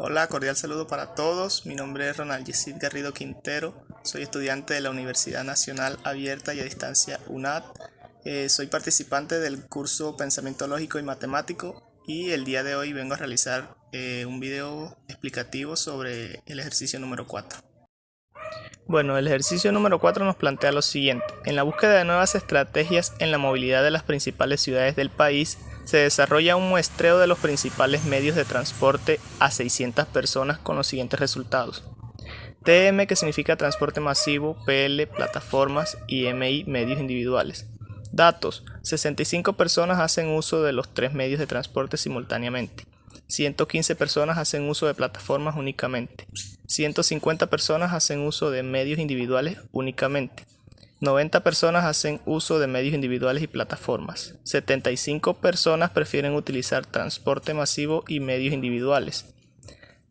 Hola, cordial saludo para todos. Mi nombre es Ronald Yesid Garrido Quintero. Soy estudiante de la Universidad Nacional Abierta y a Distancia UNAD. Soy participante del curso Pensamiento Lógico y Matemático y el día de hoy vengo a realizar un video explicativo sobre el ejercicio número 4. Bueno, el ejercicio número 4 nos plantea lo siguiente. En la búsqueda de nuevas estrategias en la movilidad de las principales ciudades del país, se desarrolla un muestreo de los principales medios de transporte a 600 personas con los siguientes resultados. TM, que significa transporte masivo, PL, plataformas y MI, medios individuales. Datos: 65 personas hacen uso de los tres medios de transporte simultáneamente. 115 personas hacen uso de plataformas únicamente. 150 personas hacen uso de medios individuales únicamente. 90 personas hacen uso de medios individuales y plataformas. 75 personas prefieren utilizar transporte masivo y medios individuales.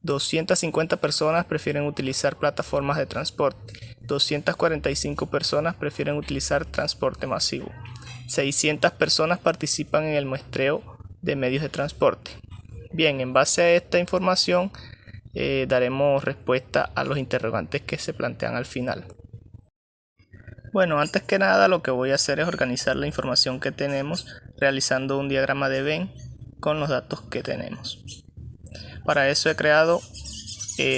250 personas prefieren utilizar plataformas de transporte. 245 personas prefieren utilizar transporte masivo. 600 personas participan en el muestreo de medios de transporte. Bien, en base a esta información daremos respuesta a los interrogantes que se plantean al final. Bueno, antes que nada lo que voy a hacer es organizar la información que tenemos realizando un diagrama de Venn con los datos que tenemos. Para eso he creado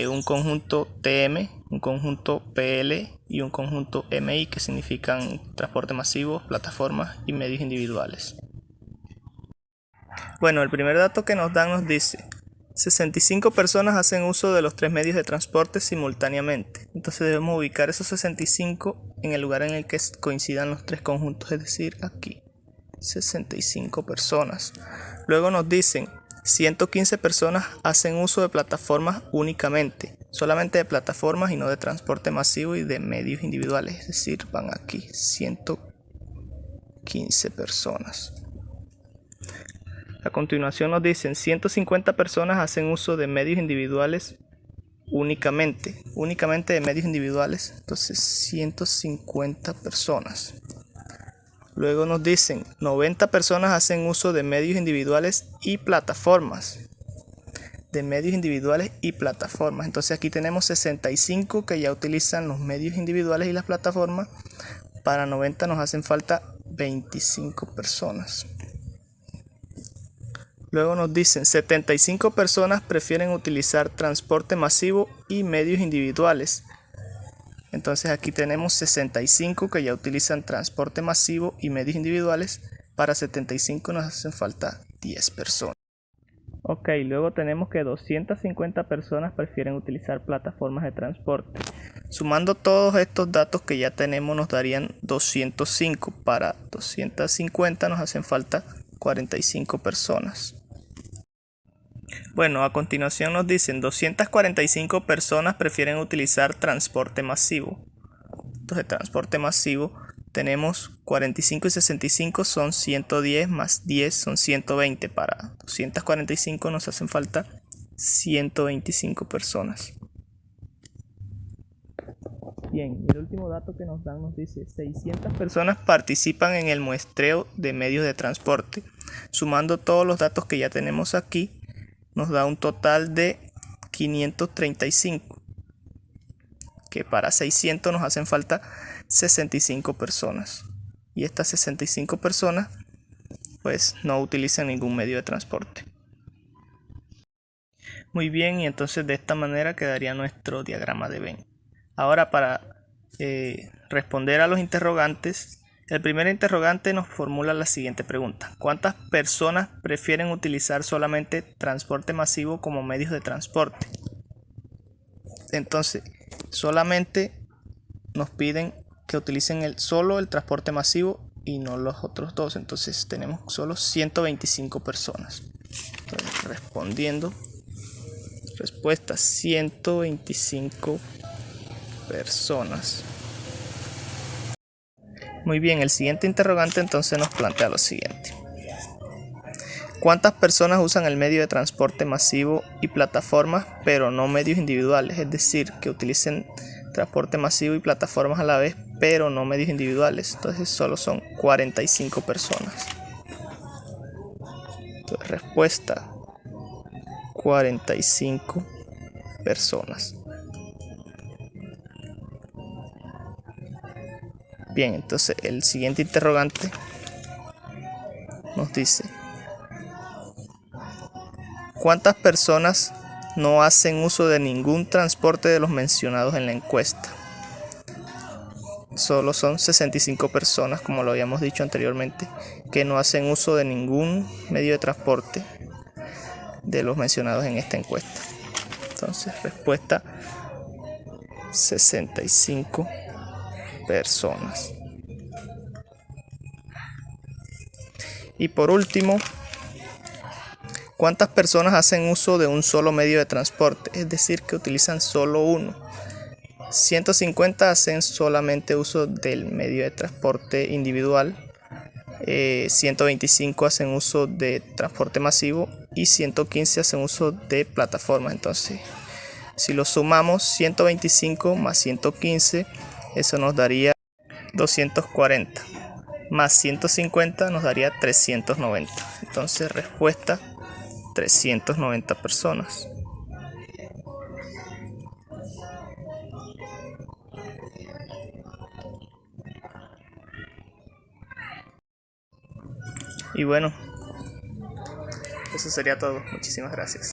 un conjunto TM, un conjunto PL y un conjunto MI, que significan transporte masivo, plataformas y medios individuales. Bueno, el primer dato que nos dan nos dice 65 personas hacen uso de los tres medios de transporte simultáneamente. Entonces debemos ubicar esos 65 en el lugar en el que coincidan los tres conjuntos, es decir, aquí. 65 personas. Luego nos dicen 115 personas hacen uso de plataformas únicamente, solamente de plataformas y no de transporte masivo y de medios individuales, es decir, van aquí 115 personas. A continuación nos dicen 150 personas hacen uso de medios individuales únicamente de medios individuales, entonces 150 personas. Luego nos dicen 90 personas hacen uso de medios individuales y plataformas. Entonces aquí tenemos 65 que ya utilizan los medios individuales y las plataformas. Para 90 nos hacen falta 25 personas. Luego nos dicen 75 personas prefieren utilizar transporte masivo y medios individuales. Entonces aquí tenemos 65 que ya utilizan transporte masivo y medios individuales. Para 75 nos hacen falta 10 personas. Ok, luego tenemos que 250 personas prefieren utilizar plataformas de transporte. Sumando todos estos datos que ya tenemos nos darían 205. Para 250 nos hacen falta 45 personas. Bueno, a continuación nos dicen 245 personas prefieren utilizar transporte masivo. Entonces, transporte masivo tenemos 45 y 65 son 110 más 10 son 120. Para 245 nos hacen falta 125 personas. Bien, el último dato que nos dan nos dice 600 personas participan en el muestreo de medios de transporte. Sumando todos los datos que ya tenemos aquí, nos da un total de 535, que para 600 nos hacen falta 65 personas. Y estas 65 personas pues no utilizan ningún medio de transporte. Muy bien, y entonces de esta manera quedaría nuestro diagrama de Venn. Ahora, para responder a los interrogantes, el primer interrogante nos formula la siguiente pregunta: ¿cuántas personas prefieren utilizar solamente transporte masivo como medios de transporte? Entonces, solamente nos piden que utilicen solo el transporte masivo y no los otros dos. Entonces tenemos solo 125 personas. Entonces, respondiendo, respuesta: 125 personas. Muy bien, el siguiente interrogante entonces nos plantea lo siguiente: ¿cuántas personas usan el medio de transporte masivo y plataformas, pero no medios individuales? Es decir, que utilicen transporte masivo y plataformas a la vez, pero no medios individuales. Entonces solo son 45 personas. Entonces, respuesta: 45 personas. Bien, entonces el siguiente interrogante nos dice: ¿cuántas personas no hacen uso de ningún transporte de los mencionados en la encuesta? Solo son 65 personas, como lo habíamos dicho anteriormente, que no hacen uso de ningún medio de transporte de los mencionados en esta encuesta. Entonces, respuesta: 65 personas. Y por último, ¿cuántas personas hacen uso de un solo medio de transporte? Es decir, que utilizan solo uno. 150 hacen solamente uso del medio de transporte individual, 125 hacen uso de transporte masivo y 115 hacen uso de plataforma. Entonces, si lo sumamos, 125 más 115, eso nos daría 240, más 150 nos daría 390. Entonces, respuesta: 390 personas. Y bueno, eso sería todo. Muchísimas gracias.